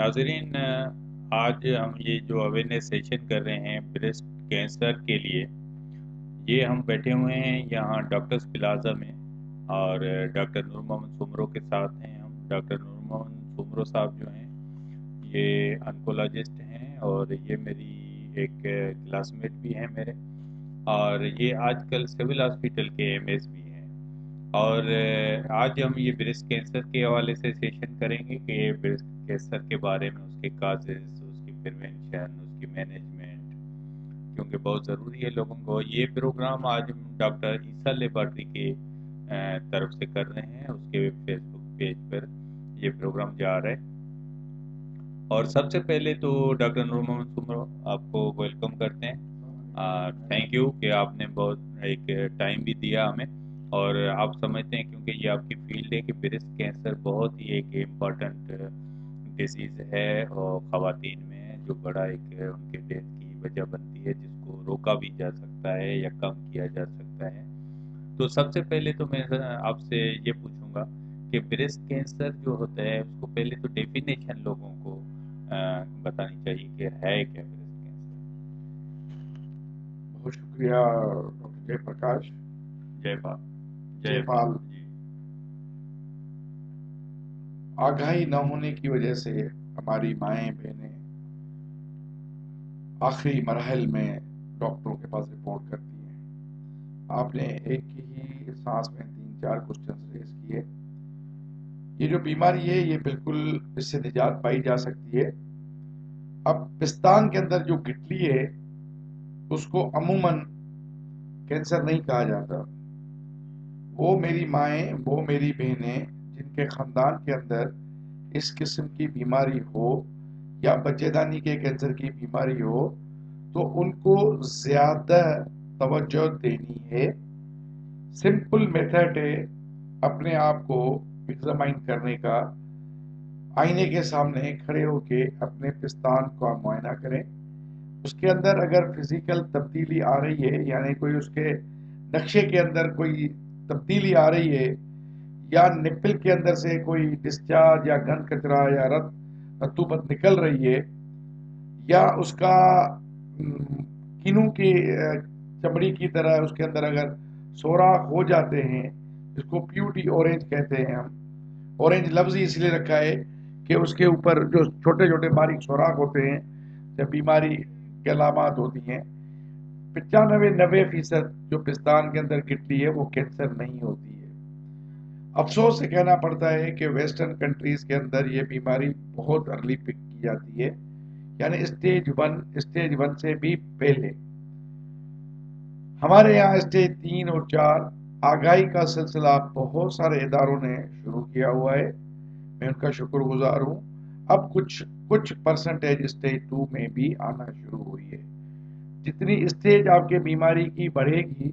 ناظرین، آج ہم یہ جو اویئرنیس سیشن کر رہے ہیں بریسٹ کینسر کے لیے، یہ ہم بیٹھے ہوئے ہیں یہاں ڈاکٹرز پلازا میں، اور ڈاکٹر نور محمد سمرو کے ساتھ ہیں ہم۔ ڈاکٹر نور محمد سمرو صاحب جو ہیں یہ انکولوجسٹ ہیں، اور یہ میری ایک کلاس میٹ بھی ہیں میرے، اور یہ آج کل سول ہاسپٹل کے ایم ایس بھی ہیں۔ اور آج ہم یہ بریسٹ کینسر کے حوالے سے سیشن کریں گے کہ یہ بریسٹ کینسر کے بارے میں، اس کے کازز، اس کی پریونشن، اس کی مینجمنٹ، کیونکہ بہت ضروری ہے لوگوں کو۔ یہ پروگرام آج ہم ڈاکٹر عیسیٰ لیبارٹری کی طرف سے کر رہے ہیں، اس کے فیس بک پیج پر یہ پروگرام جا رہا ہے۔ اور سب سے پہلے تو ڈاکٹر نور محمد سمرو، آپ کو ویلکم کرتے ہیں۔ تھینک یو کہ آپ نے بہت ایک ٹائم بھی دیا ہمیں، اور آپ سمجھتے ہیں کیونکہ یہ آپ کی فیلڈ ہے کہ بریسٹ کینسر بہت ہی ایک امپورٹنٹ ڈیزیز ہے، اور خواتین میں جو بڑا ایک ان کے ڈیتھ کی وجہ بنتی ہے، جس کو روکا بھی جا سکتا ہے یا کم کیا جا سکتا ہے۔ تو سب سے پہلے تو میں آپ سے یہ پوچھوں گا کہ بریسٹ کینسر جو ہوتا ہے اس کو پہلے تو ڈیفینیشن لوگوں کو بتانی چاہیے کہ ہے کیا بریسٹ بہت شکریہ ڈاکٹر جے پرکاش کینسر۔ جے پال۔ آگاہی نہ ہونے کی وجہ سے ہماری مائیں بہنیں آخری مراحل میں ڈاکٹروں کے پاس رپورٹ کرتی ہیں۔ آپ نے ایک ہی سانس میں 3-4 کوشچنز ریز کیے۔ یہ جو بیماری ہے یہ بالکل اس سے نجات پائی جا سکتی ہے۔ اب پستان کے اندر جو گٹلی ہے اس کو عموماً کینسر نہیں کہا جاتا۔ وہ میری مائیں، وہ میری بہنیں جن کے خاندان کے اندر اس قسم کی بیماری ہو یا بچے دانی کے کینسر کی بیماری ہو تو ان کو زیادہ توجہ دینی ہے۔ سمپل میتھڈ ہے اپنے آپ کو ایگزامائن کرنے کا۔ آئینے کے سامنے کھڑے ہو کے اپنے پستان کا معائنہ کریں۔ اس کے اندر اگر فزیکل تبدیلی آ رہی ہے، یعنی کوئی اس کے نقشے کے اندر کوئی تبدیلی آ رہی ہے، یا نپل کے اندر سے کوئی ڈسچارج یا گھن کچرا یا رطوبت نکل رہی ہے، یا اس کا کینو کی چمڑی کی طرح اس کے اندر اگر سوراخ ہو جاتے ہیں، اس کو پیوٹی اورنج کہتے ہیں ہم۔ اورنج لفظ ہی اس لیے رکھا ہے کہ اس کے اوپر جو چھوٹے چھوٹے باریک سوراخ ہوتے ہیں جب بیماری کی علامات ہوتی ہیں۔ 95-90% جو پستان کے اندر گٹلی ہے وہ کینسر نہیں ہوتی ہے۔ افسوس سے کہنا پڑتا ہے کہ ویسٹرن کنٹریز کے اندر یہ بیماری بہت ارلی پک کی جاتی ہے، یعنی اسٹیج 1 سے بھی پہلے۔ ہمارے یہاں اسٹیج 3 اور 4 آگاہی کا سلسلہ بہت سارے اداروں نے شروع کیا ہوا ہے، میں ان کا شکر گزار ہوں۔ اب کچھ پرسنٹیج اسٹیج 2 میں بھی آنا شروع ہوئی ہے۔ جتنی اسٹیج آپ کے بیماری کی بڑھے گی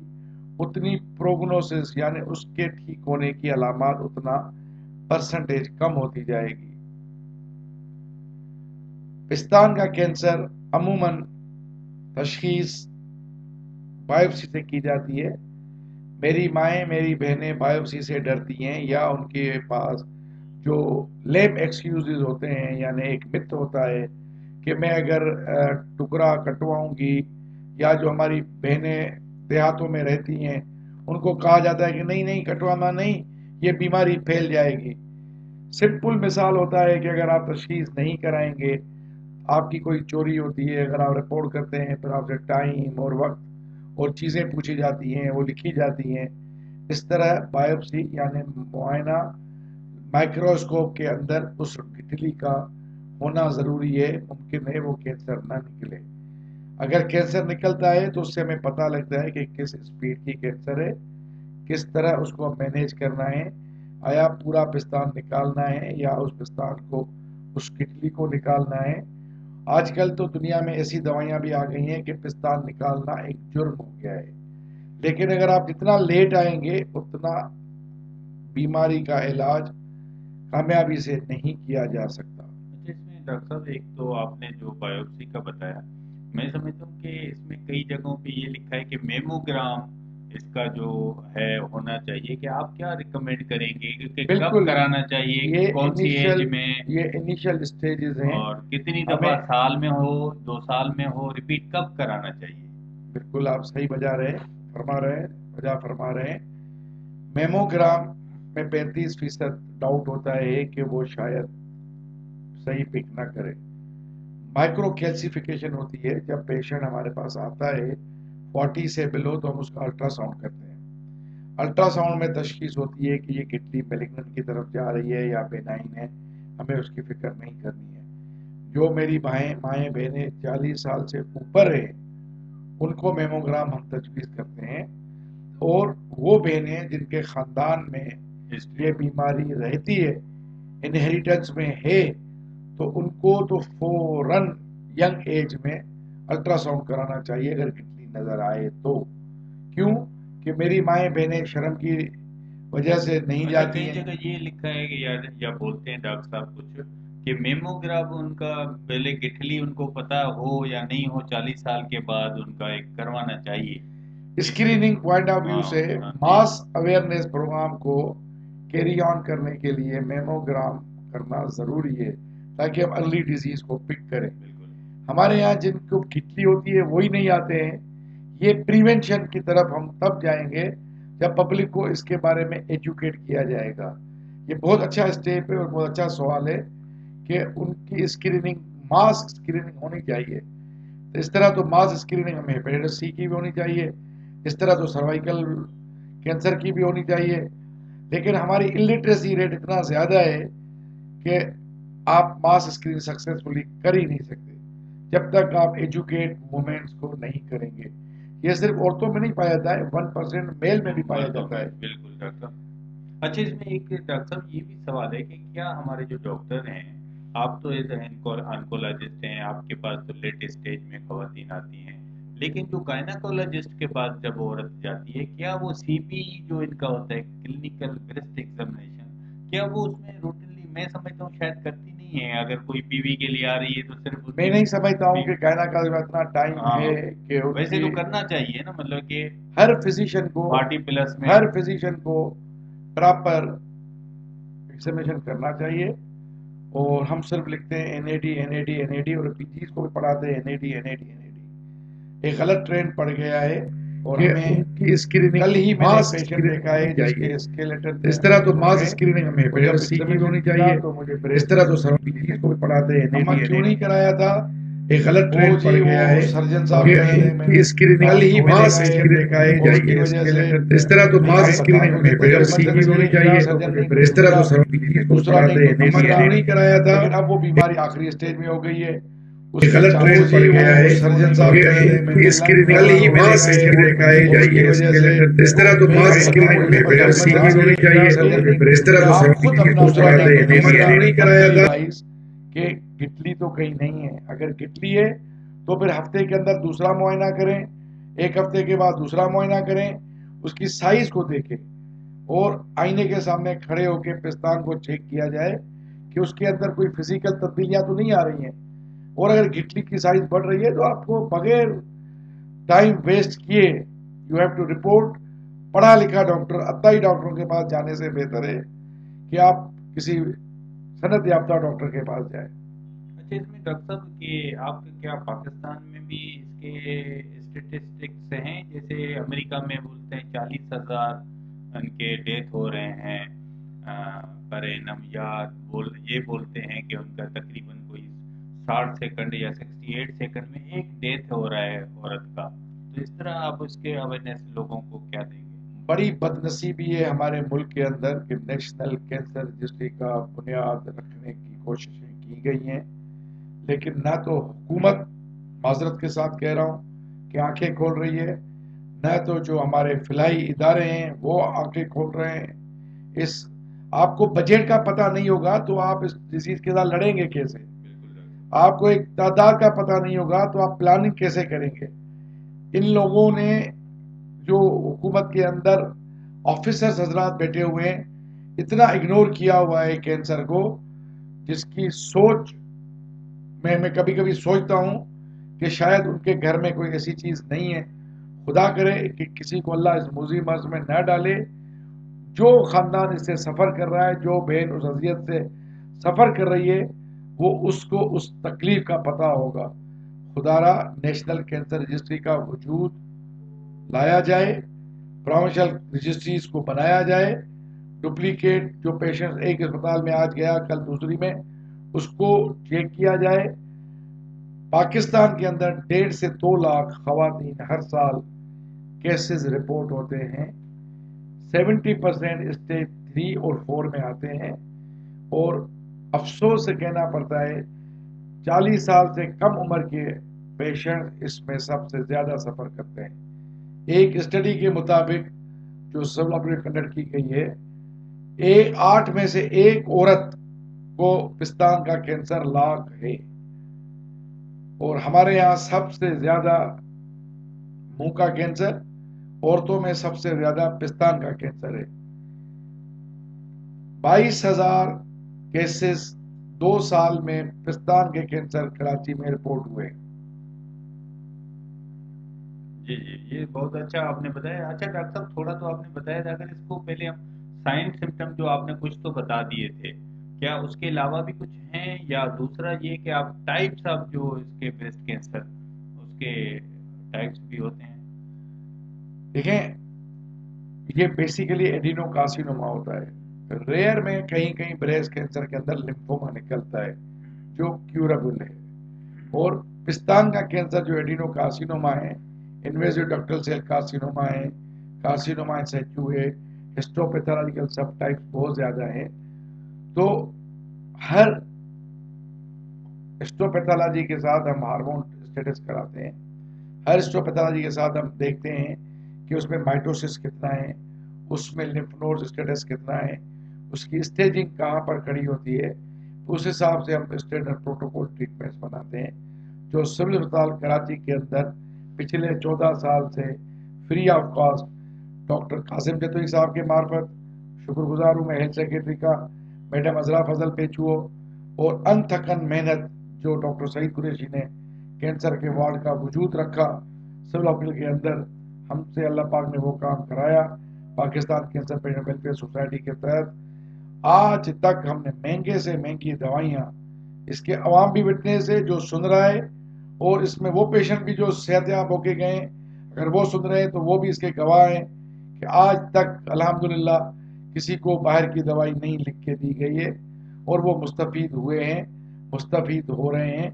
اتنی پروگنوسس یعنی اس کے ٹھیک ہونے کی علامات اتنا پرسنٹیج کم ہوتی جائے گی۔ پستان کا کینسر عموماً تشخیص بائیوپسی سے کی جاتی ہے۔ میری مائیں، میری بہنیں بائیوپسی سے ڈرتی ہیں، یا ان کے پاس جو لیب ایکسکیوزز ہوتے ہیں، یعنی ایک مت ہوتا ہے کہ میں اگر ٹکڑا کٹواؤں گی، یا جو ہماری بہنیں دیہاتوں میں رہتی ہیں ان کو کہا جاتا ہے کہ نہیں نہیں کٹوانا نہیں، یہ بیماری پھیل جائے گی۔ سمپل مثال ہوتا ہے کہ اگر آپ تشخیص نہیں کرائیں گے، آپ کی کوئی چوری ہوتی ہے، اگر آپ رپورٹ کرتے ہیں پھر آپ سے ٹائم اور وقت اور چیزیں پوچھی جاتی ہیں، وہ لکھی جاتی ہیں۔ اس طرح بائیوپسی یعنی معائنہ مائکروسکوپ کے اندر اس گٹھلی کا ہونا ضروری ہے، ممکن ہے وہ کینسر نہ نکلے۔ اگر کینسر نکلتا ہے تو اس سے ہمیں پتہ لگتا ہے کہ کس اسپیڈ کی کینسر ہے، کس طرح اس کو مینیج کرنا ہے، آیا پورا پستان نکالنا ہے یا اس پستان کو، اس گٹھلی کو نکالنا ہے۔ آج کل تو دنیا میں ایسی دوائیاں بھی آ گئی ہیں کہ پستان نکالنا ایک جرم ہو گیا ہے، لیکن اگر آپ جتنا لیٹ آئیں گے اتنا بیماری کا علاج کامیابی سے نہیں کیا جا سکتا۔ اچھا، اس میں ڈاکٹر صاحب ایک تو آپ نے جو بایوپسی کا بتایا، میں سمجھتا ہوں کہ اس میں کئی جگہوں پہ یہ لکھا ہے کہ میموگرام اس کا جو ہے ہونا چاہیے کہ آپ کیا ریکمینڈ کریں گے کہ کب بالکل کرانا چاہیے، یہ کون سی ایج انیشل میں، یہ انیشل اسٹیجز ہیں. اور کتنی ہمیں دفعہ سال میں ہو، 2 سال میں ہو، ریپیٹ کب کرانا چاہیے؟ بالکل آپ صحیح فرما رہے ہیں وجہ فرما رہے ہیں. میموگرام میں 35% ڈاؤٹ ہوتا ہے کہ وہ شاید صحیح پک نہ کرے. مائکرو کیلسیفیکیشن ہوتی ہے جب پیشنٹ ہمارے پاس آتا ہے 40 سے بلو تو ہم اس کا الٹرا ساؤنڈ کرتے ہیں. الٹرا ساؤنڈ میں تشخیص ہوتی ہے کہ یہ کڈنی میلیگننٹ کی طرف جا رہی ہے یا بینائن ہے. ہمیں اس کی فکر نہیں کرنی ہے. جو میری مائیں بہنیں 40 سال سے اوپر ہیں ان کو میموگرام ہم تجویز کرتے ہیں، اور وہ بہنیں جن کے خاندان میں یہ بیماری رہتی ہے، انہیریٹنس میں ہے، تو ان کو تو فوراً ینگ ایج میں الٹرا ساؤنڈ کرانا چاہیے اگر کڈنی نظر آئے تو. کیوں کہ میری مائیں بہنیں شرم کی وجہ سے نہیں جاتی کئی ہیں. جگہ یہ لکھا ہے کہ یا بولتے ہیں ڈاکٹر صاحب کچھ کہ میموگراف ان کا پہلے گٹھلی ان کو پتا ہو یا نہیں ہو 40 سال کے بعد ان کا ایک کروانا چاہیے. اسکریننگ پوائنٹ آف ویو سے ماس اویئرنیس پروگرام کو کیری آن کرنے کے لیے میموگرام کرنا ضروری ہے تاکہ ہم ارلی ڈیزیز کو پک کریں. ہمارے یہاں جن کو کھچلی ہوتی ہے وہی نہیں آتے ہیں. یہ پریونشن کی طرف ہم تب جائیں گے جب پبلک کو اس کے بارے میں ایجوکیٹ کیا جائے گا. یہ بہت اچھا اسٹیپ ہے اور بہت اچھا سوال ہے کہ ان کی اسکریننگ ماس اسکریننگ ہونی چاہیے. اس طرح تو ماس اسکریننگ ہمیں ہیپیٹائٹس سی کی بھی ہونی چاہیے، اس طرح تو سروائیکل کینسر کی بھی ہونی چاہیے. لیکن ہماری الٹریسی ریٹ اتنا زیادہ ہے کہ آپ ماس اسکرین سکسیسفلی کر ہی نہیں سکتے جب تک آپ ایجوکیٹ موومنٹس کو نہیں کریں گے. یہ صرف عورتوں میں نہیں پایا جاتا ہے، 1% میل میں بھی پایا جاتا ہے. بالکل ڈاکٹر. اچھا، اس میں ایک ڈاکٹر صاحب یہ بھی سوال ہے کہ کیا ہمارے جو ڈاکٹر ہیں، آپ تو ایز آنکولوجسٹ ہیں، آپ کے پاس تو لیٹ اسٹیج میں خواتین آتی ہیں، لیکن جو گائناکولوجسٹ کے پاس جب عورت جاتی ہے، کیا وہ سی پی جو ان کا ہوتا ہے کلینکل بریسٹ ایگزامینیشن، کیا وہ اس میں روٹینلی میں سمجھتا ہوں شاید کرتی نہیں ہے؟ اگر کوئی پی وی کے لیے آ رہی ہے تو صرف میں نہیں سمجھتا ہوں کہ گائناکالوجی میں اتنا ٹائم ہے کہ ویسے تو کرنا چاہیے نا، مطلب کہ ہر فزیشین کو 40 پلس میں ہر فزیشین کو پراپر ایگزامینیشن کرنا چاہیے. اور ہم صرف لکھتے ہیں این اے ڈی این اے ڈی این اے ڈی، اور پی جیز کو بھی پڑھاتے ہیں این اے ڈی این اے ڈی این اے ڈی. ایک غلط ٹرینڈ پڑ گیا ہے اور ہمیں کل ہی میں نے پیشنٹ دیکھا ہے جس کے اسکیلیٹن اس طرح تو ماس اسکریننگ ہمیں ہیپیٹائٹس سی کی بھی ہونی چاہیے، تو مجھے اس طرح تو سروائیکل کو بھی پڑھاتے ہیں. ہم کیوں نہیں کرایا تھا؟ ایک غلط ٹرینڈ پڑ گیا ہے سرجن صاحب کہ کہتے ہیں میں کی اسکریننگ کل ہی میں نے ماس اسکریننگ دیکھا ہے ہونی جس کی چاہیے. وجہ سے اس طرح تو ماس اسکریننگ ہمیں ہیپیٹائٹس سی کی بھی ہونی چاہیے، اس طرح تو سروائیکل کو بھی دوسرا پڑھاتے نہیں ہیں. تو کیوں نہیں کرایا تھا؟ لیکن اب وہ بیماری آخری اسٹیج میں ہو گئی ہے. ایک غلط ٹرینڈ پڑ گیا ہے سرجن صاحب کہتے ہیں کہ اسکریننگ ماس اسکریننگ دکھائی جائیے. اس طرح تو ماس اسکریننگ ہمیں ہیپیٹائٹس سی کی بھی ہونی چاہیے، اس طرح تو سروائیکل کو بھی پڑھاتے ہیں. کیوں نہیں کرایا تھا کہ گٹلی تو کہیں نہیں ہے؟ اگر گٹلی ہے تو پھر ہفتے کے اندر دوسرا معائنہ کریں، ایک ہفتے کے بعد دوسرا معائنہ کریں، اس کی سائز کو دیکھیں اور آئینے کے سامنے کھڑے ہو کے پستان کو چیک کیا جائے کہ اس کے اندر کوئی فزیکل تبدیلیاں تو نہیں آ رہی ہیں. اور اگر گٹلی کی سائز بڑھ رہی ہے تو آپ کو بغیر ٹائم ویسٹ کیے یو ہیو ٹو رپورٹ. پڑھا لکھا ڈاکٹر، عطائی ڈاکٹروں کے پاس جانے سے بہتر ہے کہ آپ کسی صنعت یافتہ ڈاکٹر کے پاس جائیں. اچھا، اس میں ڈاکٹر صاحب کہ آپ کیا پاکستان میں بھی اس کے اسٹیٹسٹکس ہیں؟ جیسے امریکہ میں بولتے ہیں 40,000 ان کے ڈیتھ ہو رہے ہیں پر اینم، یا یہ بولتے ہیں کہ ان کا تقریباً کوئی 60 سیکنڈ یا 68 سیکنڈ میں ایک ڈیتھ ہو رہا ہے عورت کا. تو اس طرح آپ اس کے اویئرنیس لوگوں کو کیا دیں گے؟ بڑی بدنصیبی ہے ہمارے ملک کے اندر کہ نیشنل کینسر رجسٹری کا بنیاد رکھنے کی کوششیں کی گئی ہیں، لیکن نہ تو حکومت، معذرت کے ساتھ کہہ رہا ہوں، کہ آنکھیں کھول رہی ہے، نہ تو جو ہمارے فلاحی ادارے ہیں وہ آنکھیں کھول رہے ہیں. آپ کو بجٹ کا پتہ نہیں ہوگا تو آپ اس ڈیزیز کے ساتھ لڑیں گے کیسے؟ آپ کو ایک تعداد کا پتہ نہیں ہوگا تو آپ پلاننگ کیسے کریں گے؟ ان لوگوں نے جو حکومت کے اندر آفیسرز حضرات بیٹھے ہوئے ہیں اتنا اگنور کیا ہوا ہے کینسر کو، جس کی سوچ میں کبھی کبھی سوچتا ہوں کہ شاید ان کے گھر میں کوئی ایسی چیز نہیں ہے. خدا کرے کہ کسی کو اللہ اس موذی مرض میں نہ ڈالے. جو خاندان اس سے سفر کر رہا ہے, جو بہن اس اذیت سے سفر کر رہی ہے, وہ اس کو اس تکلیف کا پتہ ہوگا. خدا را نیشنل کینسر رجسٹری کا وجود لایا جائے, پروونشل رجسٹریز کو بنایا جائے, ڈپلیکیٹ جو پیشنٹ ایک اسپتال میں آج گیا کل دوسری میں, اس کو چیک کیا جائے. پاکستان کے اندر 1.5 سے 2 لاکھ خواتین ہر سال کیسز رپورٹ ہوتے ہیں. 70% اسٹیج 3 اور 4 میں آتے ہیں, اور افسوس سے کہنا پڑتا ہے 40 سال سے کم عمر کے پیشنٹ اس میں سب سے زیادہ سفر کرتے ہیں. ایک اسٹڈی کے مطابق جو سول نے کنڈکٹ کی گئی ہے, 8 میں سے 1 عورت کو پستان کا کینسر لاگ ہے, اور ہمارے یہاں سب سے زیادہ منہ کا کینسر, عورتوں میں سب سے زیادہ پستان کا کینسر ہے. 22,000 کیسز 2 سال میں پستان کے کینسر کراچی میں رپورٹ ہوئے. جی یہ بہت اچھا آپ نے بتایا. اچھا ڈاکٹر صاحب تھوڑا تو آپ نے بتایا تھا, اگر اس کو پہلے ہم سائن سمٹم جو آپ نے کچھ تو بتا دیے تھے, کیا اس کے علاوہ بھی کچھ ہیں, یا دوسرا یہ کہ آپ ٹائپس آف جو اس کے بریسٹ کینسر اس کے ٹائپس بھی ہوتے ہیں؟ دیکھیں یہ بیسیکلی ایڈینو کارسینوما ہوتا ہے. ریئر میں کہیں بریسٹ کینسر کے اندر لمفوما نکلتا ہے جو کیورابل ہے, اور پستان کا کینسر جو ایڈینو کارسینوما ہے, انویزیو ڈکٹل سیل کارسینوما ہے, کارسینوما ان سیچو ہے, ہسٹوپیتھولوجیکل سب ٹائپس بہت زیادہ ہیں. تو ہر ہسٹوپیتھولوجی کے ساتھ ہم ہارمون اسٹیٹس کراتے ہیں. ہر ہسٹوپیتھولوجی کے ساتھ ہم دیکھتے ہیں کہ اس میں مائٹوسس کتنا ہے, اس میں لمف نوڈ اسٹیٹس کتنا ہے, اس کی اسٹیجنگ کہاں پر کھڑی ہوتی ہے. اس حساب سے ہم اسٹینڈرڈ پروٹوکول ٹریٹمنٹس بناتے ہیں, جو سول اسپتال کراچی کے اندر پچھلے 14 سال سے free of cost doctor Qasim Jatoi صاحب کے معرفت, شکر گزار ہوں میں ہیلتھ سیکرٹری کا میڈم عذرا فضل پیچو, اور انتھکن محنت جو ڈاکٹر سعید قریشی نے کینسر کے وارڈ کا وجود رکھا سول ہاسپٹل کے اندر, ہم سے اللہ پاک نے وہ کام کرایا. Pakistan cancer patient welfare society کے تحت آج تک ہم نے مہنگے سے مہنگی دوائیاں, اس کے عوام بھی وٹنس ہے جو سن رہا ہے, اور اس میں وہ پیشنٹ بھی جو صحت یاب ہو کے گئے, اگر وہ سن رہے ہیں تو وہ بھی اس کے گواہ ہیں کہ آج تک الحمدللہ کسی کو باہر کی دوائی نہیں لکھ کے دی گئی ہے, اور وہ مستفید ہوئے ہیں, مستفید ہو رہے ہیں,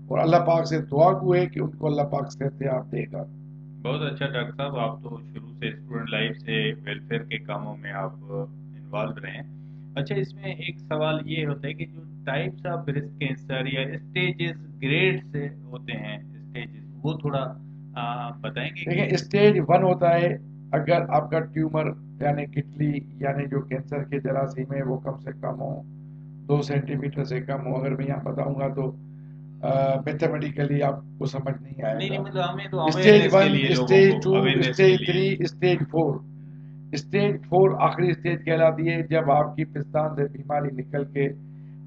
اور اللہ پاک سے دعا ہوئے کہ ان کو اللہ پاک صحت یاب دے گا. بہت اچھا ڈاکٹر صاحب, آپ تو شروع سے اسٹوڈنٹ لائف سے ویلفیئر کے کاموں میں آپ انوالو رہے ہیں. اچھا اس میں ایک سوال یہ ہوتا ہے کہ جو ٹائپس آف بریسٹ کینسر یا اسٹیجز گریڈ سے ہوتے ہیں, اسٹیجز وہ تھوڑا بتائیں گے؟ دیکھیں اسٹیج 1 ہوتا ہے اگر آپ کا ٹیومر یعنی کٹلی یعنی جو کینسر کے جراثیم ہے وہ کم سے کم ہو, 2 سینٹی میٹر سے کم ہو. اگر میں یہاں بتاؤں گا تو میتھمیٹیکلی آپ کو سمجھ نہیں آئے گا. Stage 1, stage 2, stage 3, stage 4. Stage 4 آخری اسٹیج کہلاتی ہے جب آپ کی پستان سے بیماری نکل کے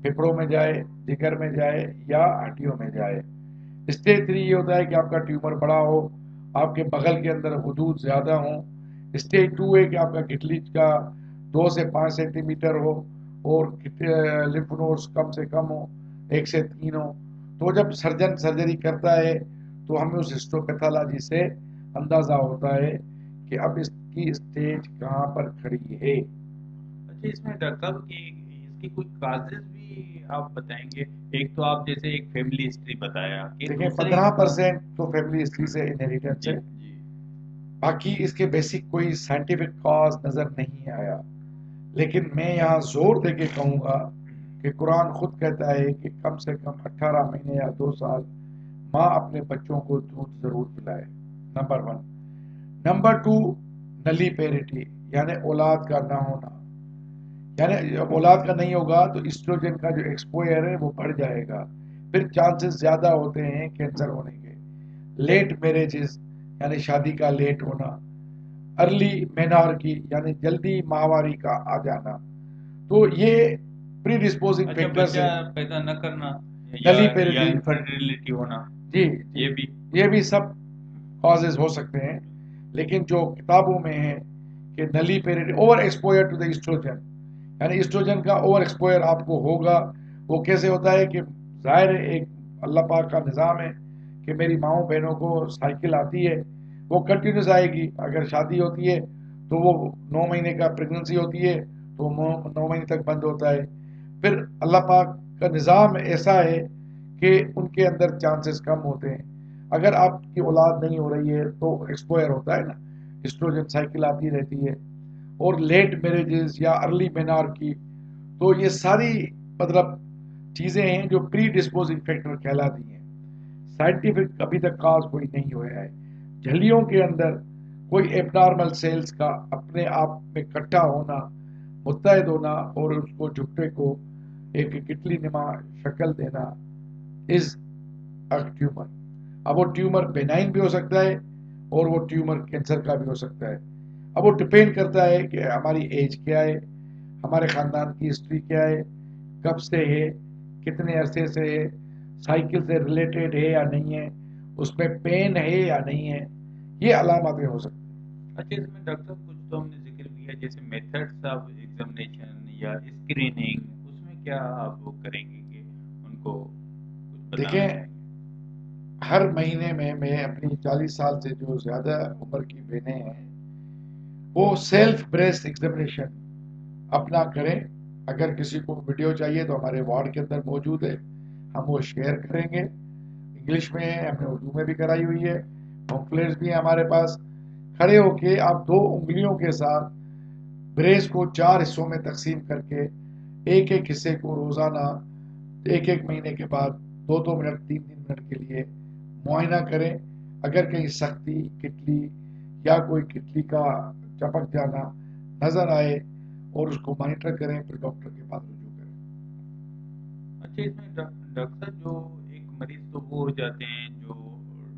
پھیپھڑوں میں جائے, جگر میں جائے یا ہڈیوں میں جائے. اسٹیج 3 یہ ہوتا ہے کہ آپ کا ٹیومر بڑا ہو, آپ کے بغل کے اندر حدود زیادہ ہوں. اسٹیج 2 ہے کہ آپ کا کٹلی کا 2 سے 5 سینٹی میٹر ہو, اور لمف نوڈز کم سے کم ہو, 1 سے 3 ہو. تو جب سرجن سرجری کرتا ہے تو ہمیں اس ہسٹوپیتھولوجی سے اندازہ ہوتا ہے کہ اب اس کی اسٹیج کہاں پر کھڑی ہے. اچھا اس میں ڈاکٹر صاحب کی اس کی کوئی کازز بھی آپ بتائیں گے؟ ایک تو آپ جیسے ایک فیملی ہسٹری بتایا, دیکھیں 15% تو فیملی ہسٹری سے انہیریٹنس ہے, باقی اس کے بیسک کوئی سائنٹیفک کاز نظر نہیں آیا. لیکن میں یہاں زور دے کے کہوں گا کہ قرآن خود کہتا ہے کہ کم سے کم 18 مہینے یا 2 سال ماں اپنے بچوں کو دودھ ضرور پلائے, نمبر 1. نمبر 2 نلی پیریٹی یعنی اولاد کا نہ ہونا, یعنی جب اولاد کا نہیں ہوگا تو ایسٹروجن کا جو ایکسپوئر ہے وہ بڑھ جائے گا, پھر چانسز زیادہ ہوتے ہیں کینسر ہونے کے. لیٹ میرجز یعنی شادی کا لیٹ ہونا, ارلی مینارکی یعنی جلدی ماہواری کا آ جانا, تو یہ پری ڈسپوزنگ فیکٹرز ہیں. پیدا نہ کرنا نلی پیریٹی, یا انفرٹیلٹی ہونا, جی یہ بھی یہ بھی سب کازز ہو سکتے ہیں. لیکن جو کتابوں میں ہے کہ nulliparity over exposure to the estrogen, یعنی ایسٹروجن کا اوور ایکسپوئر آپ کو ہوگا. وہ کیسے ہوتا ہے کہ ظاہر ہے ایک اللہ پاک کا نظام ہے کہ میری ماؤں بہنوں کو سائیکل آتی ہے، وہ کنٹینیوس آئے گی. اگر شادی ہوتی ہے تو وہ 9 مہینے کا پریگننسی ہوتی ہے تو 9 مہینے تک بند ہوتا ہے. پھر اللہ پاک کا نظام ایسا ہے کہ ان کے اندر چانسز کم ہوتے ہیں. اگر آپ کی اولاد نہیں ہو رہی ہے تو ایکسپوئر ہوتا ہے نا، ایسٹروجن سائیکل آتی رہتی ہے. اور لیٹ میرجز یا ارلی مینارکی، تو یہ ساری مطلب چیزیں ہیں جو پری ڈسپوزنگ فیکٹر کہلاتی ہیں. سائنٹیفک ابھی تک کاز کوئی نہیں ہوا ہے. جھلیوں کے اندر کوئی ایب نارمل سیلز کا اپنے آپ میں اکٹھا ہونا، متحد ہونا اور اس کو جھکٹے کو ایک کٹلی نما شکل دینا از اے ٹیومر. اب وہ ٹیومر بینائن بھی ہو سکتا ہے اور وہ ٹیومر کینسر کا بھی ہو سکتا ہے. اب وہ ڈپینڈ کرتا ہے کہ ہماری ایج کیا ہے، ہمارے خاندان کی ہسٹری کیا ہے، کب سے ہے، کتنے عرصے سے ہے، سائیکل سے ریلیٹڈ ہے یا نہیں ہے، اس میں پین ہے یا نہیں ہے، یہ علامتیں ہو سکتی ہیں. اچھا، اس میں ڈاکٹر صاحب کچھ تو ہم نے ذکر کیا جیسے میتھڈس آف ایگزامینیشن یا اسکریننگ، اس میں کیا آپ وہ کریں گے کہ ان کو کچھ بتانا دیکھیں، چاہیں گے؟ ہر مہینے میں اپنی 40 سال سے جو زیادہ عمر کی بہنیں ہیں وہ سیلف بریسٹ ایگزامینیشن اپنا کریں. اگر کسی کو ویڈیو چاہیے تو ہمارے وارڈ کے اندر موجود ہے، ہم وہ شیئر کریں گے. انگلش میں ہے، ہم نے اردو میں بھی کرائی ہوئی ہے، پمفلیٹس بھی ہیں ہمارے پاس. کھڑے ہو کے آپ 2 انگلیوں کے ساتھ بریس کو 4 حصوں میں تقسیم کر کے ایک ایک حصے کو روزانہ 1 مہینے کے بعد 2 منٹ 3 منٹ کے لیے معائنہ کریں. اگر کہیں سختی کٹلی یا کوئی کٹلی کا چپک جانا نظر آئے اور اس کو مانیٹر کریں، پھر ڈاکٹر کے پاس رجوع کریں. اچھا، اس میں ڈاکٹر صاحب جو ایک مریض تو وہ ہو جاتے ہیں جو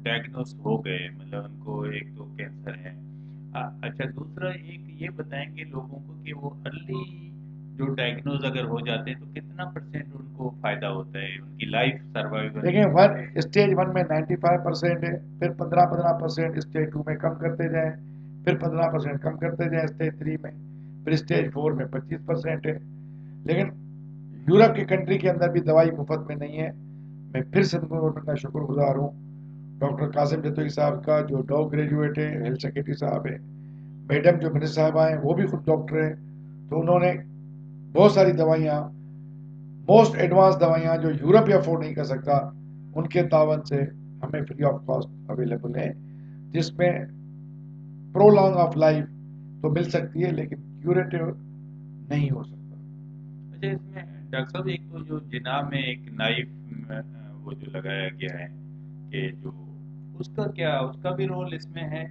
ڈائگنوز ہو گئے، مطلب ان کو ایک تو کینسر ہے. اچھا، دوسرا ایک یہ بتائیں گے لوگوں کو کہ وہ ارلی جو ڈائگنوز اگر ہو جاتے ہیں تو کتنا پرسینٹ ان کو فائدہ ہوتا ہے ان کی لائف سروائیول؟ دیکھیں، اسٹیج 1 میں 95% ہے، پھر 15% اسٹیج 2 میں کم کرتے جائیں، پھر 15% کم کرتے جائیں اسٹیج 3 میں، پھر اسٹیج 4 میں 25% ہے. لیکن یورپ کی کنٹری کے اندر بھی دوائی مفت میں نہیں ہے. میں پھر سنٹرل گورنمنٹ کا شکر گزار ہوں ڈاکٹر قاسم جتوئی صاحب کا، جو ڈو گریجویٹ ہے، ہیلتھ سیکرٹری صاحب ہے، میڈم جو منسٹر صاحبہ ہیں وہ بھی خود ڈاکٹر ہیں. تو انہوں نے بہت ساری دوائیاں، موسٹ ایڈوانس دوائیاں جو یورپ افورڈ نہیں کر سکتا، ان کے تعاون سے ہمیں فری آف کاسٹ اویلیبل ہیں، جس میں پرو لانگ آف لائف تو مل سکتی ہے لیکن کیوریٹو نہیں ہو سکتا. اچھا، اس میں ڈاکٹر صاحب ایک تو جو جناب میں ایک نائف وہ جو لگایا گیا ہے کہ جو اس کا کیا، اس کا بھی رول اس میں ہے؟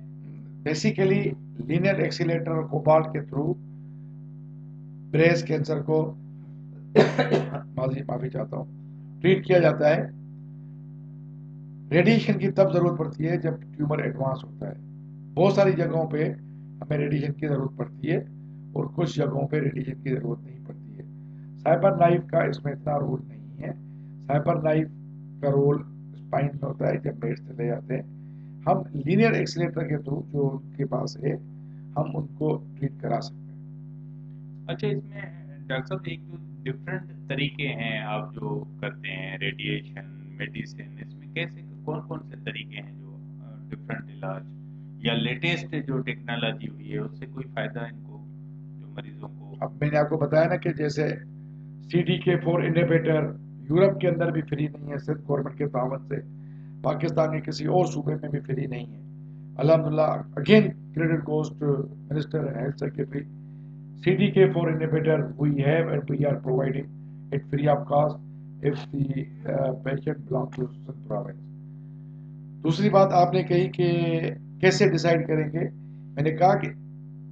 بیسیکلی لینئر ایکسیلیٹر اور کوبالٹ کے تھرو بریسٹ کینسر کو معافی چاہتا ہوں ٹریٹ کیا جاتا ہے. ریڈیشن کی تب ضرورت پڑتی ہے جب ٹیومر ایڈوانس ہوتا ہے. بہت ساری جگہوں پہ ہمیں ریڈیشن کی ضرورت پڑتی ہے اور کچھ جگہوں پہ ریڈیشن کی ضرورت نہیں پڑتی ہے. سائبر نائف کا اس میں اتنا رول نہیں ہے. سائبر نائف کا رول اسپائن میں ہوتا ہے جب پیٹ چلے جاتے ہیں. ہم لینئر ایکسیلیٹر کے تھرو جو ان کے پاس ہے ہم ان کو ٹریٹ کرا سکتے ہیں. اچھا، اس میں ڈاکٹر صاحب ایک جو ڈفرینٹ طریقے ہیں آپ جو کرتے ہیں ریڈیشن میڈیسن، اس میں کیسے کون کون سے طریقے ہیں جو ڈفرینٹ علاج یا لیٹسٹ جو ٹیکنالوجی ہوئی ہے اس سے کوئی فائدہ ان کو جو مریضوں کو؟ اب میں نے آپ کو بتایا نا کہ جیسے CDK4 انہیبیٹر یورپ کے اندر بھی فری نہیں ہے، صرف گورنمنٹ کے تعاون سے. پاکستان کے کسی اور صوبے میں بھی فری نہیں ہے. الحمدللہ again credit goes to minister and health secretary. CDK4 inhibitor we have and we are providing it free of cost if the patient belongs to some province. دوسری بات آپ نے کہی کہ کیسے ڈیسائیڈ کریں گے. میں نے کہا کہ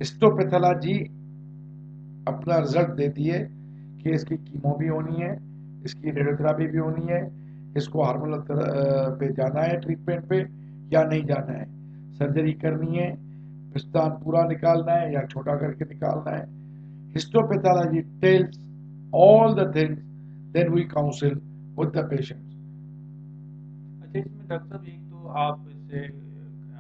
ہسٹوپیتھولوجی اپنا رزلٹ دیتی ہے کہ اس کی کیمو بھی ہونی ہے، اس کی ریڈیوتھراپی بھی ہونی ہے، اس کو ہارمونل پہ جانا ہے ٹریٹمنٹ پہ یا نہیں جانا ہے، سرجری کرنی ہے، پستان پورا نکالنا ہے یا چھوٹا کر کے نکالنا ہے. ہسٹوپیتھولوجی tells all the things, then we counsel with the patients. اچھا، اس میں ڈاکٹر صاحب ایک تو آپ اس سے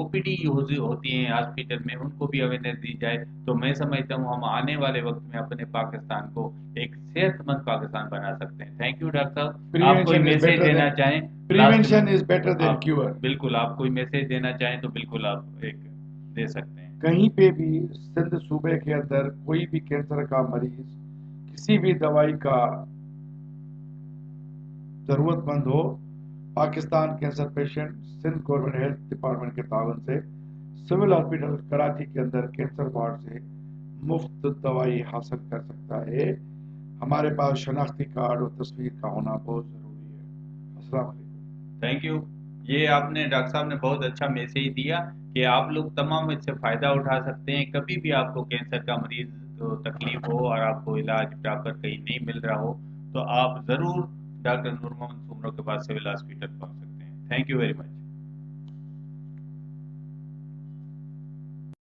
OPD ہوتی ہیں ہاسپٹل میں ان کو بھی اویئرنیس دی جائے تو میں سمجھتا ہوں ہم آنے والے وقت میں اپنے پاکستان کو ایک صحت مند پاکستان بنا سکتے ہیں. تھینک یو ڈاکٹر صاحب. آپ کوئی میسج دینا چاہیں؟ پریونشن از بیٹر دین آپ کیور. بالکل آپ کوئی میسج دینا چاہیں تو بالکل آپ ایک دے سکتے ہیں. کہیں پہ بھی سندھ صوبے کے اندر کوئی بھی کینسر کا مریض کسی بھی دوائی کا ضرورت مند ہو، Pakistan cancer patient Sindh government health department کے تعاون سے سول ہاسپٹل کراچی کے اندر کینسر وارڈ سے مفت دوائی حاصل کر سکتا ہے. ہمارے پاس شناختی کارڈ اور تصویر کا ہونا بہت ضروری ہے. السلام علیکم. Thank you. یہ آپ نے ڈاکٹر صاحب نے بہت اچھا میسیج دیا کہ آپ لوگ تمام اس سے فائدہ اٹھا سکتے ہیں. کبھی بھی آپ کو کینسر کا مریض تکلیف ہو اور آپ کو علاج پراپر کہیں نہیں مل رہا ہو تو آپ ضرور ڈاکٹر نور محمد سومرو کے پاس سول ہاسپٹل پہنچ سکتے ہیں. Thank you very much.